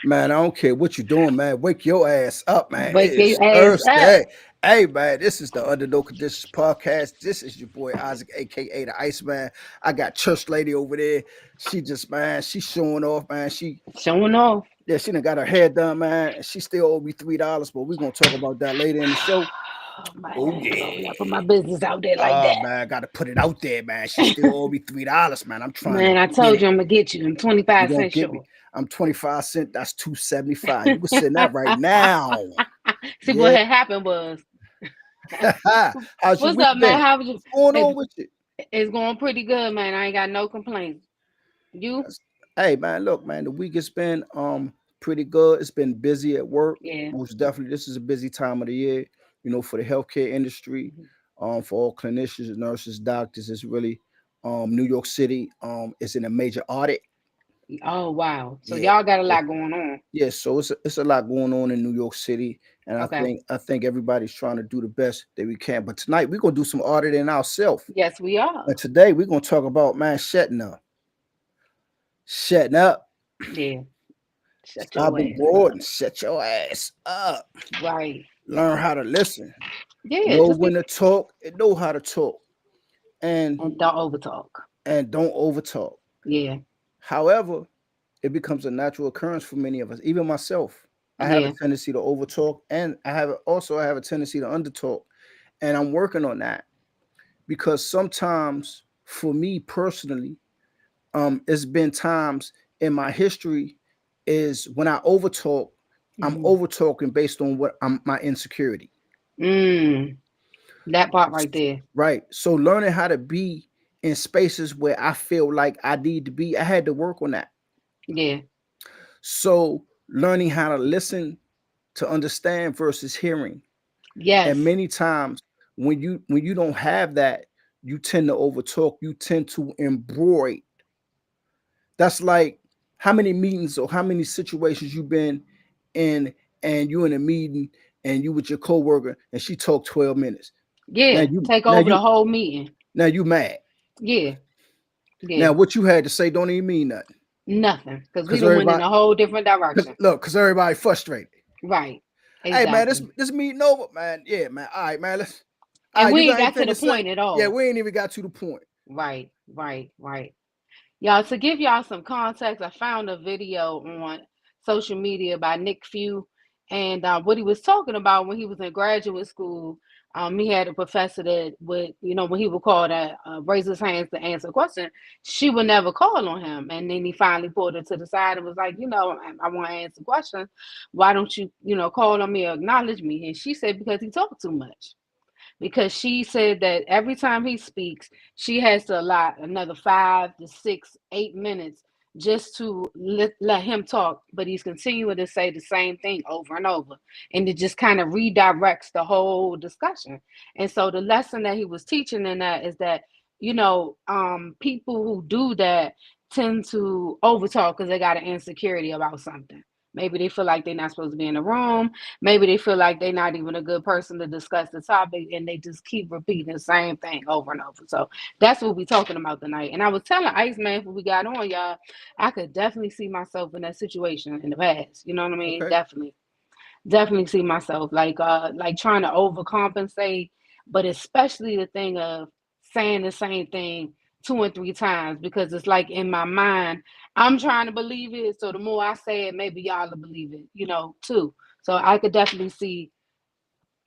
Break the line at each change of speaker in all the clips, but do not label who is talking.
Man, I don't care what you're doing, man. Wake your ass up, man. It
Wake
is
your ass up.
Thursday. Hey, man, this is the Under No Conditions podcast. This is your boy Isaac, aka the Iceman. I got church lady over there. She just, man, she's showing off, man.
Showing off.
She done got her hair done, man. And she still owe me $3, but we're gonna talk about that later in the show.
Oh, man,
Oh
I would
yeah.
not put my business out there like
Oh
that.
man, I gotta put it out there, man. She still owe me $3, man. I'm trying to
Man, I
get
told
it.
you I'm gonna get you. I'm
You
25
gonna
cents
get me?
short.
I'm 25 cents. That's 275. You can send that right now.
See what
Yeah.
had happened was,
How's your
what's
week
up, man?
been?
How was you?
What's going
It's,
on with you?
it's going pretty good, man. I ain't got no complaints. You?
Hey man, look, man, the week has been pretty good. It's been busy at work.
Yeah.
Most definitely, this is a busy time of the year, for the healthcare industry, for all clinicians, nurses, doctors. It's really New York City is in a major audit.
Oh wow. So
Yeah.
y'all got a lot going on.
Yeah, so it's a lot going on in New York City, and I
Okay.
think I think everybody's trying to do the best that we can. But tonight we're gonna do some auditing ourselves.
Yes, we are.
And today we're gonna talk about, man, shutting up. Shutting up.
Yeah. Shut
Stop
your
being
ass
bored
up.
and shut your ass up.
Right.
Learn how to listen.
Yeah.
Know
Just
when
be
to talk and know how to talk. And
and don't over talk.
and don't overtalk.
Yeah.
However, it becomes a natural occurrence for many of us, even myself. I have a
Yeah.
tendency to overtalk, and I have a tendency to undertalk, and I'm working on that because sometimes, for me personally, it's been times in my history is when I overtalk, I'm
hmm
over talking based on what I'm my insecurity.
Mm. That part right there.
Right. So learning how to be in spaces where I feel like I need to be, I had to work on that.
Yeah.
So learning how to listen to understand versus hearing. And
Yes.
many times when you don't have that, you tend to overtalk, you tend to embroid. That's like how many meetings or how many situations you've been in, and you in a meeting and you with your coworker and she talked 12 minutes. Now
Yeah.
you
Take
now
over the
you
whole meeting.
now you mad.
Yeah. Yeah.
Now what you had to say don't even mean nothing.
Nothing. Because we
Cause
done went in
everybody,
a whole different
cause
direction.
look, cause everybody frustrated.
Right.
Hey man, this
Exactly.
this meeting over, man. Yeah, man. All right, man. Let's. All
And
right,
we
you
ain't
got
got to
anything
the
to say?
point at
Yeah,
all.
we ain't even got to the point.
Right. Right. Right. Y'all, to give y'all some context, I found a video on social media by Nick Few, and what he was talking about when he was in graduate school. He had a professor that would, when he would call to raise his hands to answer a question, she would never call on him. And then he finally pulled her to the side and was like, I want to answer questions. Why don't you, call on me or acknowledge me? And she said, because he talked too much, because she said that every time he speaks, she has to allot another 5 to 6, 8 minutes just to let him talk, but he's continuing to say the same thing over and over. And it just kind of redirects the whole discussion. And so the lesson that he was teaching in that is that, people who do that tend to overtalk because they got an insecurity about something. Maybe they feel like they're not supposed to be in the room. Maybe they feel like they're not even a good person to discuss the topic, and they just keep repeating the same thing over and over. So that's what we're talking about tonight. And I was telling Iceman before we got on, y'all, I could definitely see myself in that situation in the past. You know what I mean?
Okay.
Definitely see myself like trying to overcompensate, but especially the thing of saying the same thing 2 and 3 times, because it's like in my mind I'm trying to believe it, so the more I say it, maybe y'all will believe it, too. So I could definitely see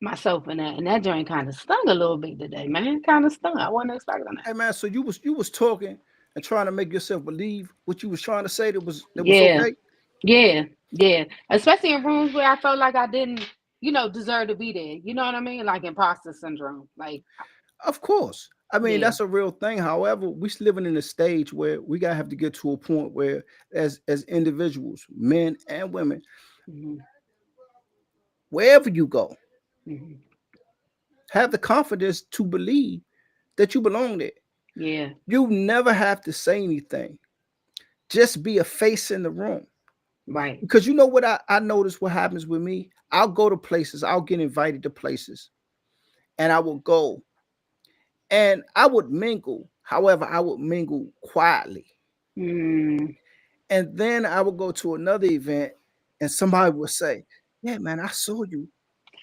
myself in that, and that joint kind of stung a little bit today, man. Kind of stung. I wasn't expecting that.
Hey man, so you was talking and trying to make yourself believe what you was trying to say that was
Yeah,
okay.
yeah, yeah. Especially in rooms where I felt like I didn't, deserve to be there. You know what I mean? Like imposter syndrome. Like,
Of course. I mean,
yeah,
that's a real thing. However, we living in a stage where we gotta have to get to a point where, as individuals, men and women,
hmm
wherever you go,
hmm
have the confidence to believe that you belong there.
yeah,
You never have to say anything. Just be a face in the room.
right.
Because you know what I notice what happens with me? I'll go to places, I'll get invited to places, and I will go and I would mingle. However, I would mingle quietly.
Mm,
And then I would go to another event and somebody will say, "Yeah, man, I saw you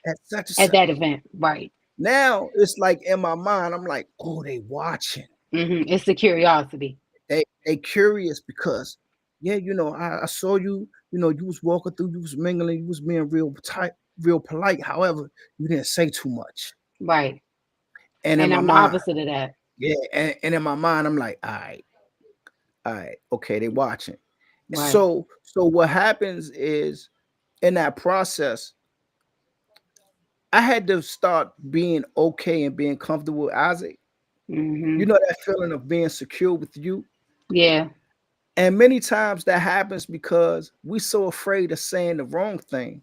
at such and
At
such."
that event, right?
Now it's like in my mind, I'm like, "Oh, they watching.
It's the curiosity.
They curious because, yeah, I saw you. You was walking through, you was mingling, you was being real tight, real polite. However, you didn't say too much."
Right.
And in
And
my
I'm the
mind,
opposite of that.
yeah, and in my mind, I'm like, all right, okay, they watching.
Right.
So what happens is in that process, I had to start being okay and being comfortable with Isaac. You
Hmm.
know that feeling of being secure with you.
Yeah.
And many times that happens because we so afraid of saying the wrong thing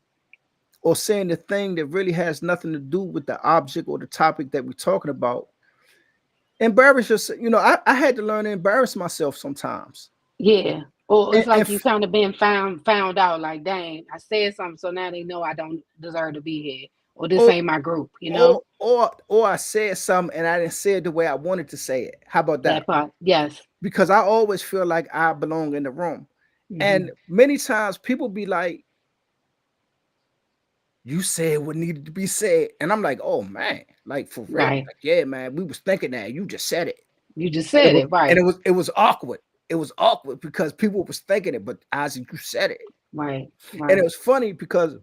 or saying the thing that really has nothing to do with the object or the topic that we're talking about. Embarrass yourself. I had to learn to embarrass myself sometimes.
Yeah. Or
And,
it's like
and
you kind of been found out. Like, dang, I said something, so now they know I don't deserve to be here, or this
or,
ain't my group. You know
or I said something and I didn't say it the way I wanted to say it. How about
that
that?
part. Yes.
Because I always feel like I belong in the room. And
Hmm.
many times people be like, "You said what needed to be said." And I'm like, "Oh man, like for real.
Right.
Like, yeah, man, we was thinking that. You just said it."
You just
And it
said
was
it.
and
Right.
it was awkward. It was awkward because people was thinking it, but Isaac, you said it.
Right.
And it
Right.
was funny because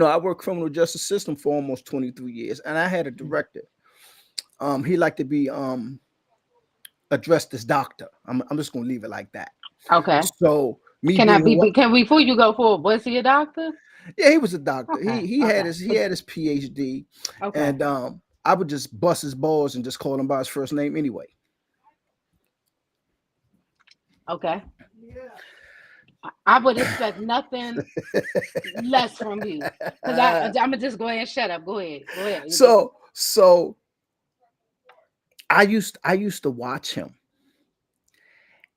I worked criminal justice system for almost 23 years, and I had a director. He liked to be addressed as doctor. I'm just gonna leave it like that.
Okay.
So me
Can I
being
be?
who
Can we? Before you go forward, was he a doctor?
yeah, he was a doctor.
Okay.
He had
Okay.
his PhD,
Okay.
and I would just bust his balls and just call him by his first name anyway.
Okay. I would expect nothing less from you. Cause I'm gonna just go ahead and shut up. Go ahead. Go ahead.
So I used to watch him,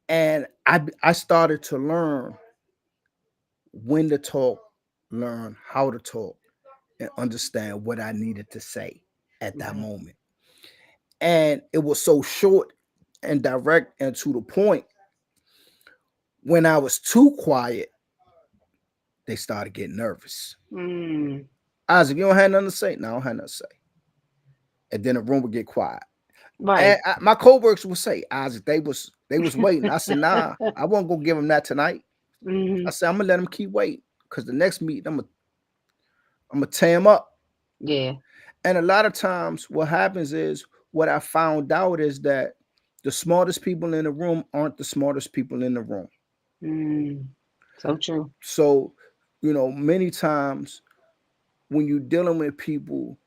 and I started to learn when to talk, learn how to talk, and understand what I needed to say at that
Right.
moment. And it was so short and direct and to the point. When I was too quiet, they started getting nervous.
Mm,
Isaac, you don't have nothing to say? No, I don't have nothing to say. And then the room would get quiet. And
right.
my coworkers would say, Isaac, they was waiting. I said, nah, I won't go give them that tonight. I
Hmm.
said, I'm gonna let them keep waiting because the next meeting, I'm gonna tear them up.
Yeah.
And a lot of times, what happens is what I found out is that the smartest people in the room aren't the smartest people in the room.
Mm, so true.
So, many times when you're dealing with people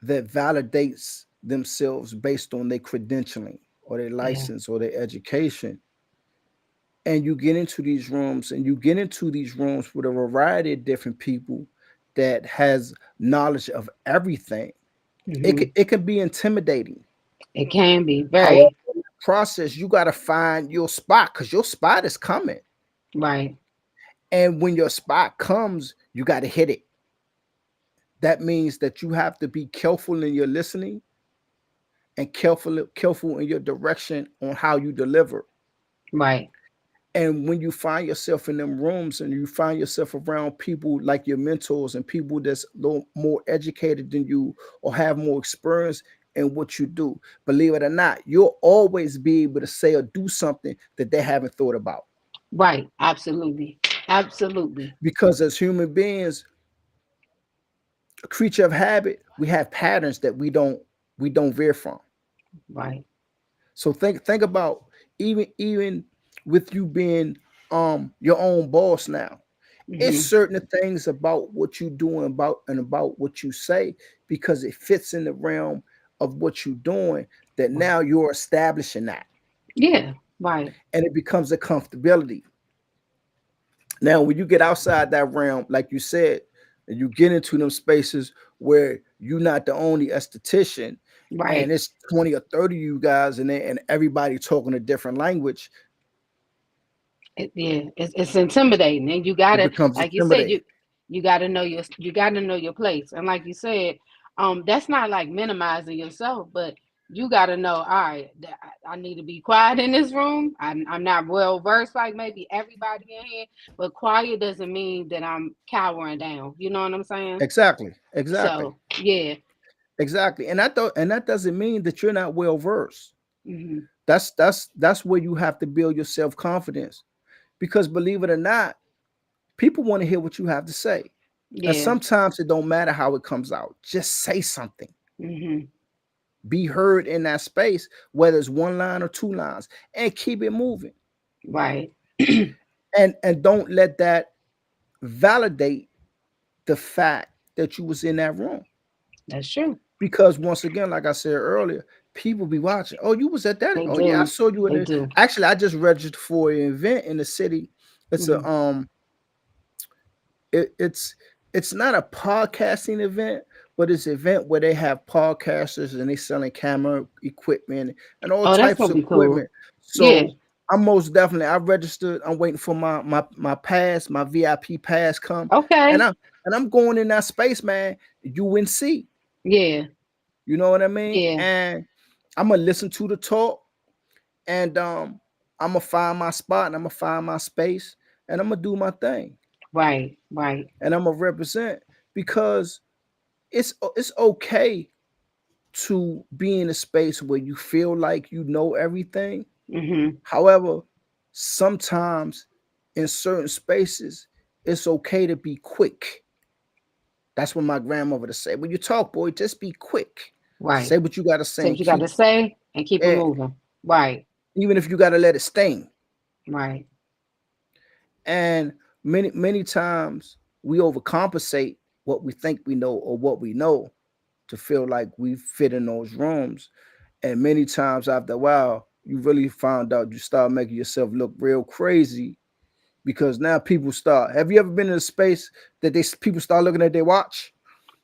that validates themselves based on their credentialing or their
Yeah.
license or their education, and you get into these rooms and you get into these rooms with a variety of different people that has knowledge of everything,
Hmm.
it can be intimidating.
It can be
However,
very
in the process, you got to find your spot because your spot is coming.
right.
And when your spot comes, you got to hit it. That means that you have to be careful in your listening and careful in your direction on how you deliver.
Right.
And when you find yourself in them rooms and you find yourself around people like your mentors and people that's a little more educated than you or have more experience in what you do, believe it or not, you'll always be able to say or do something that they haven't thought about.
Right. Absolutely. Absolutely.
Because as human beings, a creature of habit, we have patterns that we don't veer from.
Right.
So think about even with you being your own boss now. It's
Hmm.
certain things about what you do and about what you say because it fits in the realm of what you're doing that
Right.
now you're establishing that
Yeah. Right.
and it becomes a comfortability. Now, when you get outside that realm, like you said, and you get into them spaces where you're not the only esthetician and
Right.
it's 20 or 30 of you guys and everybody talking a different language,
Yeah. It's intimidating, and you
it
gotta,
becomes
like you said,
intimidating.
you gotta know your place, and like you said, that's not like minimizing yourself, but you got to know, all right, I need to be quiet in this room. I'm not well versed like maybe everybody in here, but quiet doesn't mean that I'm cowering down. You know what I'm saying?
Exactly. Exactly.
So, yeah.
Exactly. And that doesn't mean that you're not well versed.
Hmm.
That's where you have to build your self confidence. Because believe it or not, people want to hear what you have to say. And
Yeah.
sometimes it don't matter how it comes out. Just say something.
Hmm.
Be heard in that space, whether it's one line or two lines, and keep it moving.
Right.
And don't let that validate the fact that you was in that room.
That's true.
Because once again, like I said earlier, people be watching. Oh, you was at that.
They
Oh yeah, I
do.
saw you in
They
there.
do.
Actually, I just registered for an event in the city. It's
Hmm.
a it's not a podcasting event, but it's an event where they have podcasters and they selling camera equipment and all
Oh, that's
types
gonna
of
be cool.
equipment.
Yeah.
So I'm most definitely I registered. I'm waiting for my pass, my VIP pass come, and
Okay.
I'm going in that space, man. UNC.
Yeah.
You know what I mean?
Yeah.
And I'm gonna listen to the talk, and I'm gonna find my spot, and I'm gonna find my space, and I'm gonna do my thing,
Right. Right.
and I'm gonna represent because it's okay to be in a space where you feel like you know everything.
Hmm.
However, sometimes in certain spaces, it's okay to be quick. That's what my grandmother would say. When you talk, boy, just be quick.
Right.
Say what you gotta say
Say
and
what you got to
keep
say and keep it
yeah.
moving. Right.
Even if you gotta let it sting.
Right.
And many times we overcompensate what we think we know or what we know to feel like we fit in those rooms. And many times after a while, you really found out you start making yourself look real crazy because now people start. Have you ever been in a space that they people start looking at their watch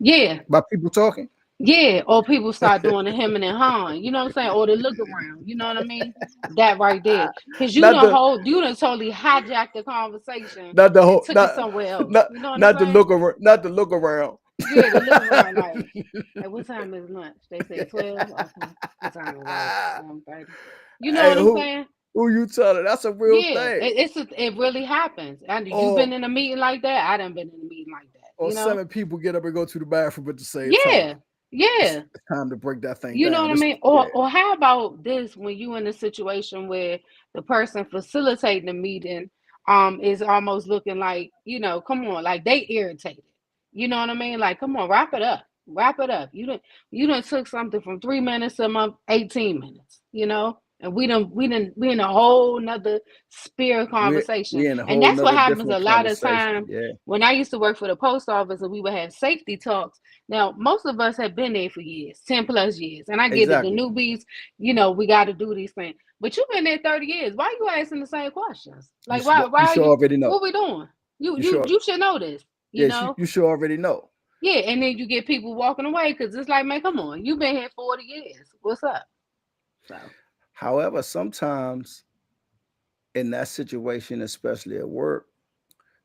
Yeah.
by people talking?
Yeah. Or people start doing the hemming and hawing. You know what I'm saying? Or the look around. You know what I mean? That right there. Because
Not the
you done totally hijacked the conversation
not the
and
whole
took it somewhere else.
not
You know what I'm
not the
saying?
look around not the look around.
Yeah, to look around like, at what time is lunch? They said 12. Okay. What time is work? 1:30. You know
Hey,
what I'm saying?
who you telling? That's a real
Yeah,
thing.
it really happens. And you been
Or
in a meeting like that? I done been in a meeting like that.
or
You know?
seven people get up and go to the bathroom at the same time.
Yeah, yeah.
It's time to break that thing
You know what
down.
I
It's
mean?
yeah,
Or how about this when you in a situation where the person facilitating the meeting is almost looking like, come on, like they irritated. You know what I mean? Like, come on, wrap it up. Wrap it up. You done took something from 3 minutes to 18 minutes, And we in a whole nother sphere conversation.
we in a
And
whole
that's what
nother
happens
different
a lot of
conversation.
time
Yeah,
when I used to work for the post office and we would have safety talks. Now, most of us have been there for years, 10 plus years. And I get it. The
exactly.
newbies, we got to do these things. But you've been there 30 years. Why are you asking the same questions? Like, why
You
are
should
you,
already know.
what we doing? You,
You
you,
sure?
you should know this, you
Yes,
know?
you should already know.
Yeah. And then you get people walking away because it's like, man, come on. You've been here 40 years. What's up? So,
However, sometimes in that situation, especially at work,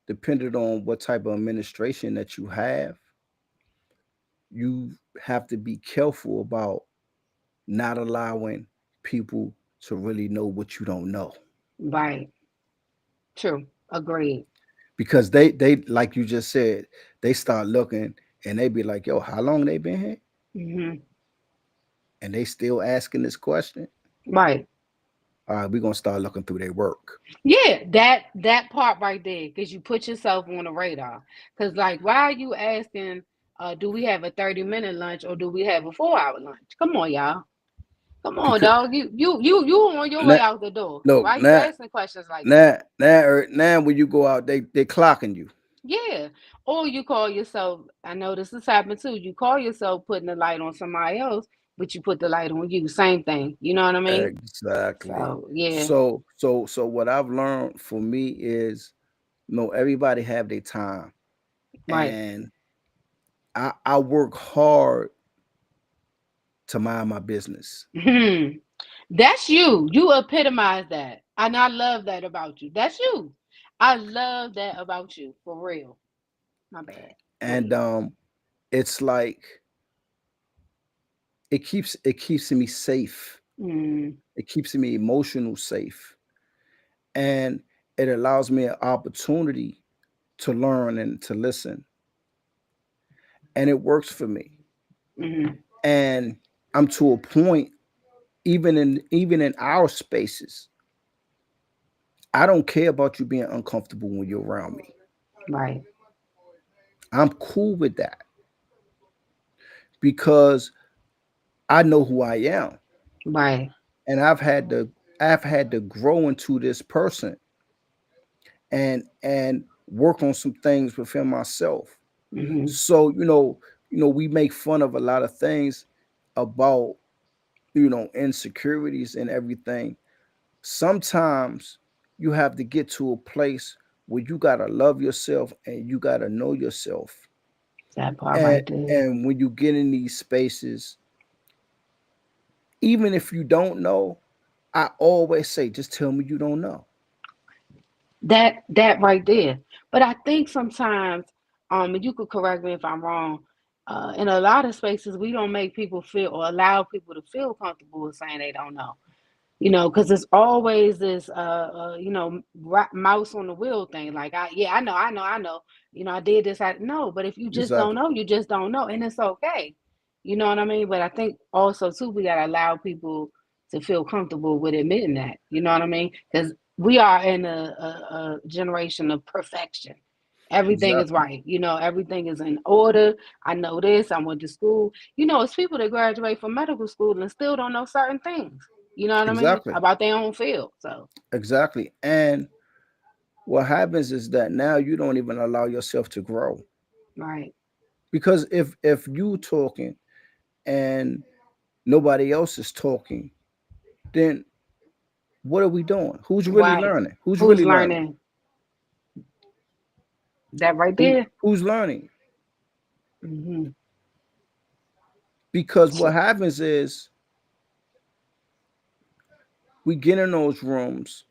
depending on what type of administration that you have, you have to be careful about not allowing people to really know what you don't know.
right. True. Agreed.
Because they like you just said, they start looking and they be like, yo, how long they been here?
Hmm.
And they still asking this question.
Right.
All right, we're gonna start looking through their work.
Yeah, that part right there, because you put yourself on the radar. Because like, why are you asking? Do we have a 30-minute lunch or do we have a 4-hour lunch? Come on, y'all. Come on,
Because
dog. You on your way
now,
out the door.
look,
Why you asking questions like that?
now when you go out, they clocking you.
Yeah. Or you call yourself. I know this has happened too. You call yourself putting the light on somebody else, but you put the light on you. Same thing. You know what I mean?
Exactly.
So yeah.
So what I've learned for me is, everybody have their time,
Right.
and I work hard to mind my business.
That's you. You epitomize that. And I love that about you. That's you. I love that about you. For real. My bad. Go
And
ahead.
it's like it keeps me safe.
Mm,
It keeps me emotional safe, and it allows me an opportunity to learn and to listen, and it works for me.
mm,
And I'm to a point, even in our spaces, I don't care about you being uncomfortable when you're around me.
right,
I'm cool with that because I know who I am,
right.
and I've had to grow into this person and work on some things within myself.
Hmm.
So we make fun of a lot of things about insecurities and everything. Sometimes you have to get to a place where you gotta love yourself and you gotta know yourself.
That part
And
right there.
and when you get in these spaces, even if you don't know, I always say, just tell me you don't know.
That right there. But I think sometimes, and you could correct me if I'm wrong. In a lot of spaces, we don't make people feel or allow people to feel comfortable with saying they don't know. Because it's always this mouse on the wheel thing. Like, I know, I did this. I no, but if you just don't
Exactly.
know, you just don't know, and it's okay. You know what I mean? But I think also too, we gotta allow people to feel comfortable with admitting that. You know what I mean? Because we are in a generation of perfection. Everything is
Exactly.
right. Everything is in order. I know this. I went to school. It's people that graduate from medical school and still don't know certain things. You know what I mean?
Exactly.
About their own field. So,
Exactly. And what happens is that now you don't even allow yourself to grow.
right,
Because if you talking and nobody else is talking, then what are we doing? Who's really
right.
learning? Who's
Who's
really learning?
learning that right
Who
there?
who's learning?
Hmm.
Because what happens is we get in those rooms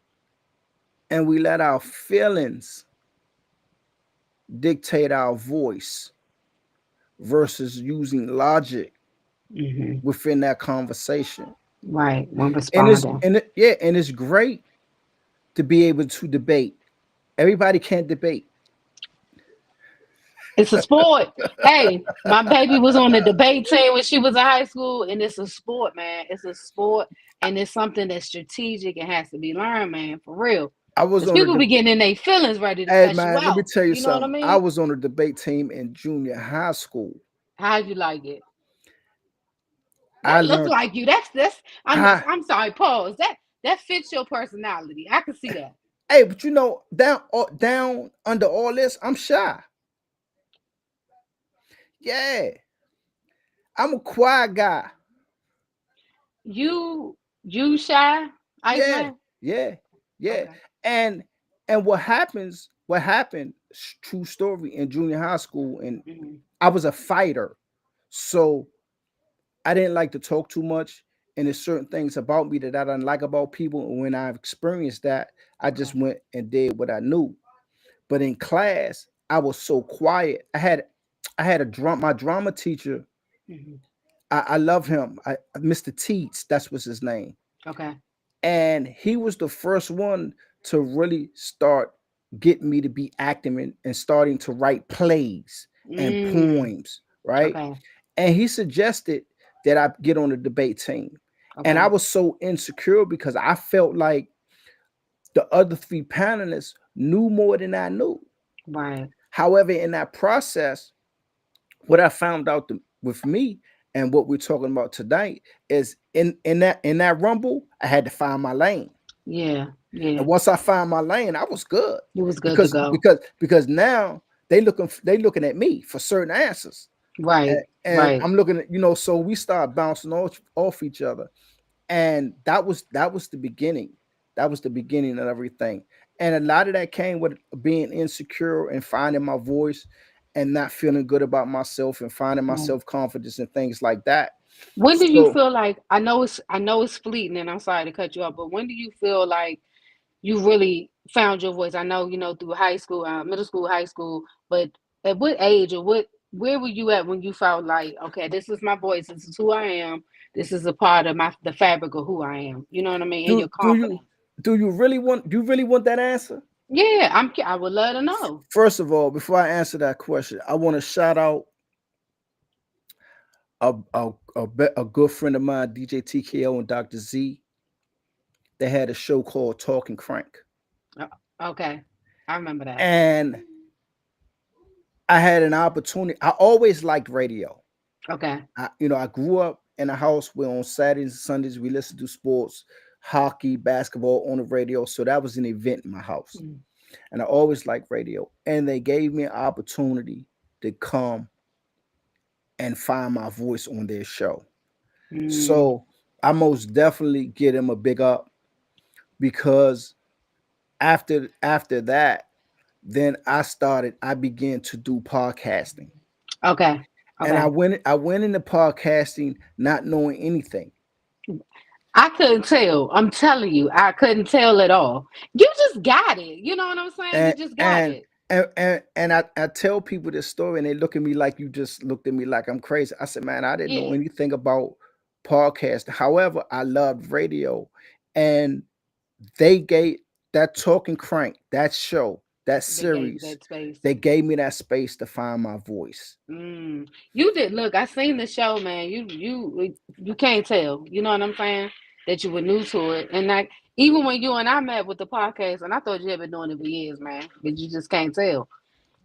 and we let our feelings dictate our voice versus using logic
Hmm.
within that conversation.
Right. When
And it's
responding,
and it, yeah, and it's great to be able to debate. Everybody can't debate.
it's a sport. Hey, my baby was on the debate team when she was in high school, and it's a sport, man. It's a sport, and it's something that's strategic and has to be learned, man, for real.
I was
Because
on a
people be getting in their feelings ready to
Hey
cuss you
man, let me
out.
tell you
You know what I
something. I
mean?
was on a debate team in junior high school.
How'd you like it?
I
That look
learned
like you. That's. I'm.
I
I'm sorry. Pause. That fits your personality. I can see that.
hey, but down under all this, I'm shy. Yeah, I'm a quiet guy.
You shy,
Yeah,
Iceman.
yeah, yeah.
Okay.
And and what happened, true story, in junior high school, and
Hmm.
I was a fighter. So I didn't like to talk too much. And there's certain things about me that I don't like about people. And when I've experienced that, I just
Okay.
went and did what I knew. But in class, I was so quiet. I had my drama teacher.
Hmm.
I love him. Mr. Teets, that's was his name.
Okay.
And he was the first one to really start getting me to be acting and starting to write plays and
Mm.
poems, right?
Okay.
And he suggested that I get on the debate team. And I
Okay.
was so insecure because I felt like the other three panelists knew more than I knew.
Right.
However, in that process, what I found out with me and what we're talking about tonight is in that rumble, I had to find my lane.
Yeah. Yeah.
And once I found my lane, I was good
It was good to
because
go.
because because now they looking at me for certain answers, and,
Right.
and
Right.
I'm looking at so we start bouncing off each other, and that was the beginning. That was the beginning of everything, and a lot of that came with being insecure and finding my voice, and not feeling good about myself and finding my
Right.
self confidence and things like that.
When do you
So
feel like I know it's fleeting, and I'm sorry to cut you off, but when do you feel like you really found your voice? I know through high school, middle school, high school, but at what age or what where were you at when you felt like, okay, this is my voice, this is who I am, this is a part of the fabric of who I am. You know what I mean? And your
Do you
confidence.
do you really want that answer?
Yeah, I would love to know.
First of all, before I answer that question, I want to shout out a good friend of mine, DJ TKO and Dr. Z. They had a show called Talking Crank,
Uh, Okay. I remember that.
and I had an opportunity. I always liked radio.
Okay.
I grew up in a house where on Saturdays and Sundays we listened to sports, hockey, basketball on the radio. So that was an event in my house,
Mm.
and I always liked radio. And they gave me an opportunity to come and find my voice on their show.
Mm.
So I most definitely give them a big up because after that, then I began to do podcasting.
Okay.
And I
Okay.
went into podcasting not knowing anything.
I couldn't tell. I'm telling you, I couldn't tell at all. You just got it. You know what I'm saying? You
And
just got
and
it.
and I tell people this story and they look at me like you just looked at me like I'm crazy. I said, man, I didn't know
Yeah.
anything about podcast. However, I loved radio. And they gave that Talking Crank, that show, that
They gave
series,
that space.
they gave me that space to find my voice.
You did look. I seen the show, man. You can't tell. You know what I'm saying? That you were new to it, and like even when you and I met with the podcast, and I thought you had been doing it for years, man. But you just can't tell.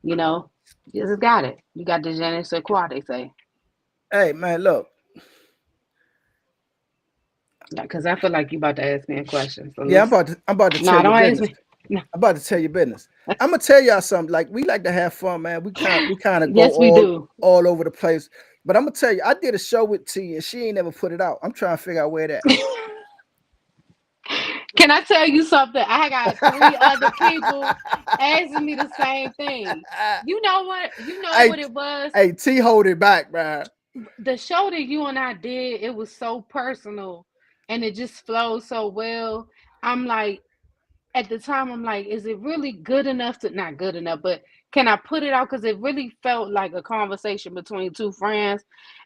You know, you just got it. You got the je ne sais quoi, they say.
Hey man, look,
Because I feel like you about to ask me a question. So
yeah,
let's.
I'm about to tell
Nah,
you
don't ask
business.
me. No.
I'm about to tell you business. I'm gonna tell y'all something. Like we like to have fun, man. We kind of go
Yes, we do.
all over the place. But I'm gonna tell you, I did a show with T and she ain't never put it out. I'm trying to figure out where
Can I tell you something? I got three other people
that.
asking me the same thing. You know what? You know
hey,
what it was?
hey, T, hold it back, man.
The show that you and I did, it was so personal and it just flowed so well. I'm like, at the time, I'm like, is it really good enough to not good enough, but can I put it out? Because it really felt like a conversation between two friends.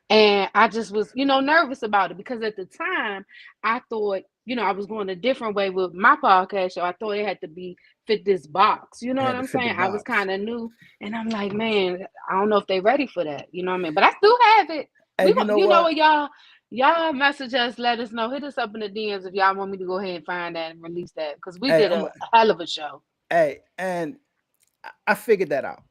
And I just was, nervous about it because at the time I thought, I was going a different way with my podcast show. I thought it had to be fit this box. You know
It
what
had to
I'm
fit the
saying? I was
box.
kind of new and I'm like, man, I don't know if they ready for that. You know what I mean? But I still have it.
And you know
You know
what?
what, y'all message us, let us know. Hit us up in the DMs if y'all want me to go ahead and find that and release that. Because we
Hey,
did a hell of a show.
and I figured that out.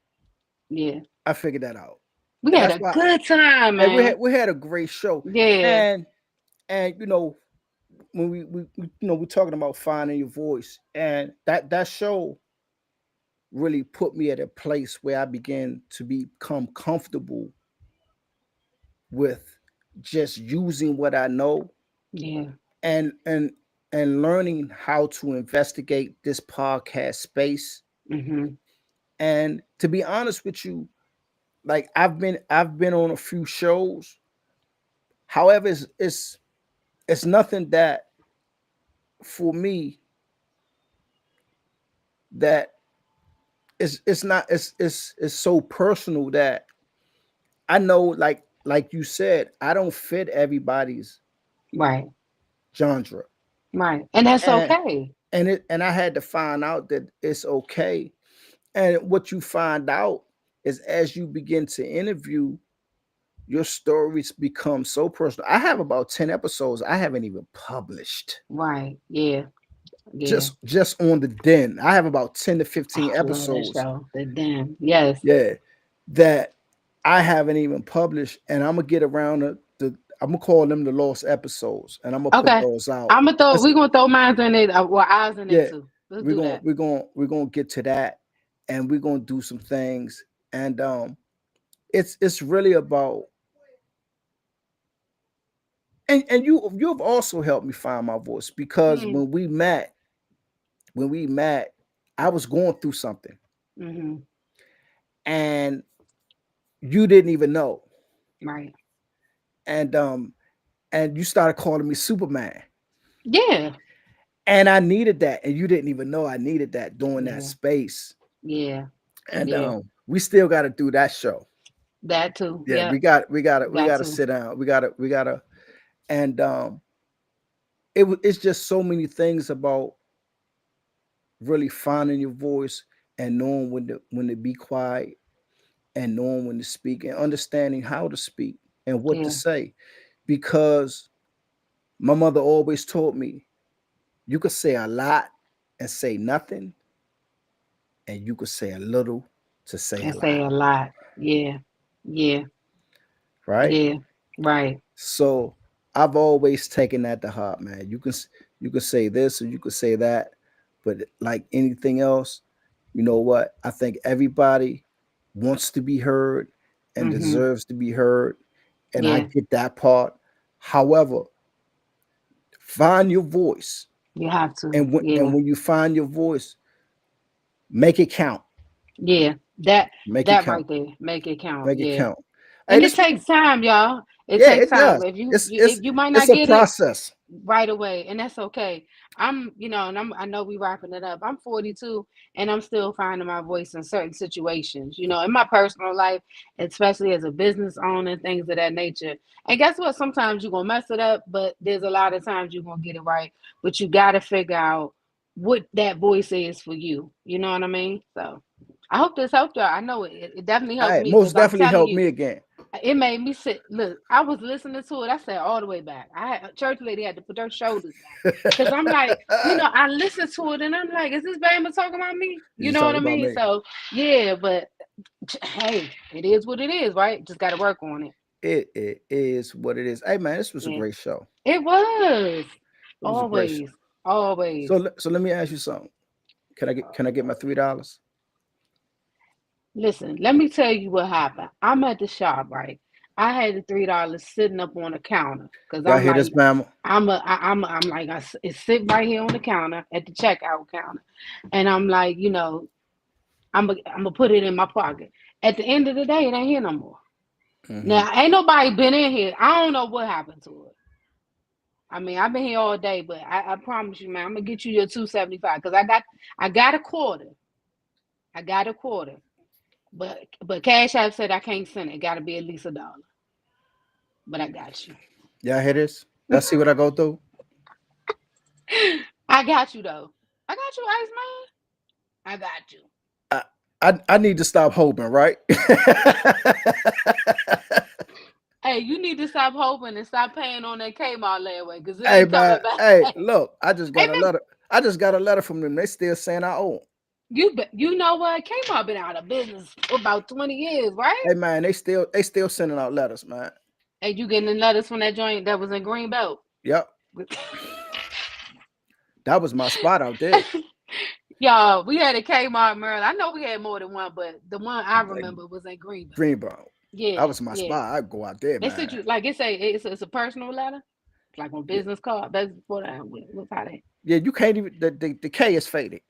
Yeah.
I figured that out,
We
and
had
that's
a
why.
good time,
Hey, we
man.
had a great show,
Yeah.
and when we're talking about finding your voice, and that show really put me at a place where I began to become comfortable with just using what I know
Yeah.
and and and learning how to investigate this podcast space.
Hmm.
And to be honest with you, like I've been on a few shows. However, it's nothing that for me that it's not it's so personal that I know like you said, I don't fit everybody's
Right.
genre.
Right. And that's
And
okay.
and I had to find out that it's okay. And what you find out is as you begin to interview, your stories become so personal. I have about 10 episodes I haven't even published.
Right. Yeah. Yeah.
Just on the den. I have about 10 to
Oh,
15
I love that
episodes.
show. The damn. Yes.
Yeah. That I haven't even published. And I'm gonna get around I'm gonna call them the lost episodes and I'm gonna put
Okay.
those out.
We're gonna throw mines in it. Well, eyes in it
Yeah,
too. Let's
we're
do
gonna
that.
we're gonna we're gonna get to that, and we're gonna do some things, and it's really about and you've also helped me find my voice because
Mm.
when we met, I was going through something,
Hmm.
and you didn't even know,
Right.
and you started calling me Superman,
Yeah.
and I needed that, and you didn't even know I needed that during that
Yeah.
space,
Yeah.
and
Yeah.
we still got to do that show.
That too.
Yeah,
Yep.
we
Got
gotta
to.
sit down. We gotta, and it's just so many things about really finding your voice and knowing when to be quiet and knowing when to speak and understanding how to speak and what to
Yeah.
say. Because my mother always told me you could say a lot and say nothing, and you could say a little to say a
And say
lot,
a lot. Yeah. Yeah.
right?
Yeah. Right.
So I've always taken that to heart, man. You can say this or you could say that, but like anything else, you know what? I think everybody wants to be heard and
Mm-hmm.
deserves to be heard, and I
Yeah.
get that part. However, find your voice,
You have to.
and
Yeah.
when you find your voice, make it count.
Yeah. That
Make it
that
count.
right there. Make it count.
Make it
Yeah.
count. Hey,
And it
this was
takes time, y'all. It
yeah,
takes
it
time.
does.
If
It's
you might
it's
not
a
get it
process.
right away, and that's okay. I know we wrapping it up. I'm 42, and I'm still finding my voice in certain situations. In my personal life, especially as a business owner, things of that nature. And guess what? Sometimes you're gonna mess it up, but there's a lot of times you're gonna get it right. But you got to figure out what that voice is for you. You know what I mean? So I hope this helped y'all. I know it definitely helped
Hey,
me
most
because I'm
definitely
telling
helped
you,
me again.
it made me sit. Look, I was listening to it. I said all the way back. A church lady had to put her shoulders down because I'm like, I listened to it and I'm like, is this Bama talking about me? You
You
know what
talking
I
about
mean?
me?
So yeah, but hey, it is what it is, right? Just got to work on it.
It is what it is. Hey man, this was a
Yeah,
great show.
it was
It was a great show.
always, always.
So let me ask you something. Can I get my $3?
Listen, let me tell you what happened. I'm at the shop, right? I had the $3 sitting up on the counter because
Y'all
I'm
hear this,
like,
Bama?
I'm like, it's sitting right here on the counter at the checkout counter, and I'm like, I'm gonna put it in my pocket. At the end of the day, it ain't here no more.
Hmm.
Now, ain't nobody been in here. I don't know what happened to it. I mean, I've been here all day, but I promise you, man, I'm gonna get you your 275 because I got a quarter. I got a quarter. But Cash App said I can't send it. Got to be at least $1. But I got you.
Y'all hear this? Y'all see what I go through?
I got you though. I got you, Ice Man. I got you.
I I need to stop hoping, right?
Hey, you need to stop hoping and stop paying on that Kmart layaway because it
Hey
ain't
man,
coming back.
hey,
Hey,
look, I just got a
man,
letter. I just got a letter from them. They still saying I owe 'em.
you know what? Kmart been out of business for about 20 years, right?
Hey man, they still sending out letters, man.
Hey, you getting the letters from that joint that was in Greenbelt?
Yep, that was my spot out there.
Y'all, we had a Kmart, Maryland. I know we had more than one, but the one I
Like
remember was in Greenbelt.
Greenboro. That
Yeah,
was my
yeah.
spot. I go out there,
They sent
man.
you like it's a personal letter, like on
Yeah,
business card. That's what I what's how they.
yeah. You can't even. The K is faded.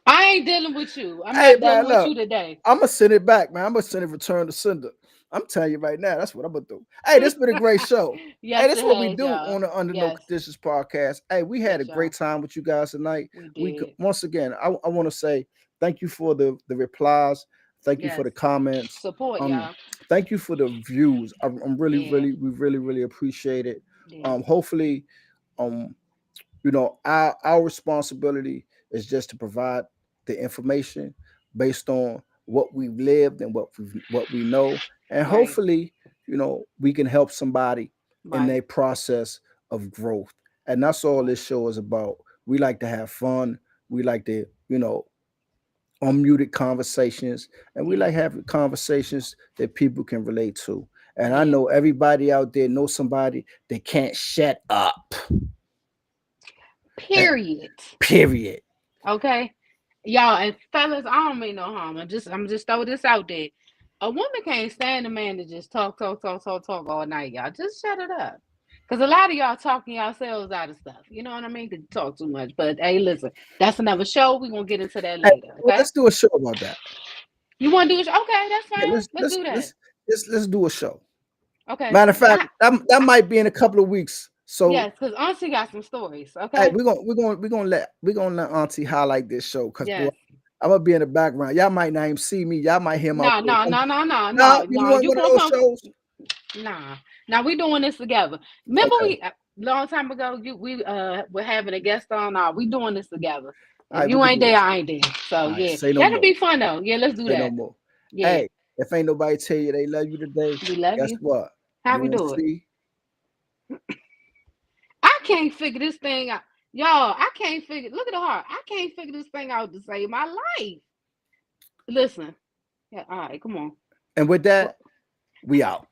I ain't dealing with you. I'm
Hey
not
man,
dealing with
look,
you today.
I'm gonna send it back, man. I'm gonna send it return to sender. I'm telling you right now, that's what I'm gonna do. Hey, this been a great show. Hey,
Yes,
that's
it
what we
has,
do
y'all.
on the Under No
Yes,
Conditions podcast. Hey, we had a
yes,
great
y'all.
time with you guys tonight.
We
We
did.
once again, I want to say thank you for the replies. Thank you for
Yes,
the comments.
support,
Um,
y'all.
thank you for the views. I'm really,
Yeah,
really, we really, really appreciate it.
yeah,
Hopefully, um, our responsibility is just to provide the information based on what we've lived and what we know, and
right,
hopefully we can help somebody in
right,
their process of growth. And that's all
right.
this show is about. We like to have fun. We like to unmuted conversations, and we
Yeah,
like having conversations that people can relate to. And I
yeah.
know everybody out there knows somebody that can't shut up. Uh,
Period.
period.
Okay, y'all and fellas, I don't mean no harm. I'm just throw this out there. A woman can't stand a man to just talk, talk, talk, talk, talk all night, y'all. Just shut it up. Cause a lot of y'all talking yourselves out of stuff. You know what I mean? Cause you talk too much. But hey, listen, that's another show. We're gonna get into that
Hey,
later.
well,
Okay?
let's do a show about that.
You wanna do it? Okay, that's
Yeah,
fine.
let's
Let's
let's
do that.
let's let's do a show.
Okay.
Matter of fact,
I,
that
I
might be in a couple of weeks. So
yes, because Auntie got some stories.
hey,
Okay?
we're gonna let Auntie highlight this show because boy,
Yes.
I'm gonna be in the background. Y'all might not even see me. Y'all might hear my
No,
voice.
no, no, no, no,
No,
no,
you
no.
want
You
one of
gonna
those
come?
shows?
Nah. Now we doing this together. Remember
Okay.
we long time ago we were having a guest on. Nah, we doing this together.
All
If
right, we
you
could
ain't
do
there,
this.
I ain't there. So
All right,
yeah,
say no
that'll
more.
be fun though. Yeah, let's do
Say no
that.
more.
Yeah,
Hey, if ain't nobody tell you they love you today,
we love
guess
you.
what?
How we do it?
UNC.
I can't figure this thing out. Y'all, I can't figure. Look at the heart. I can't figure this thing out to save my life. Listen. Yeah, all right, come on.
And with
What?
that, we out.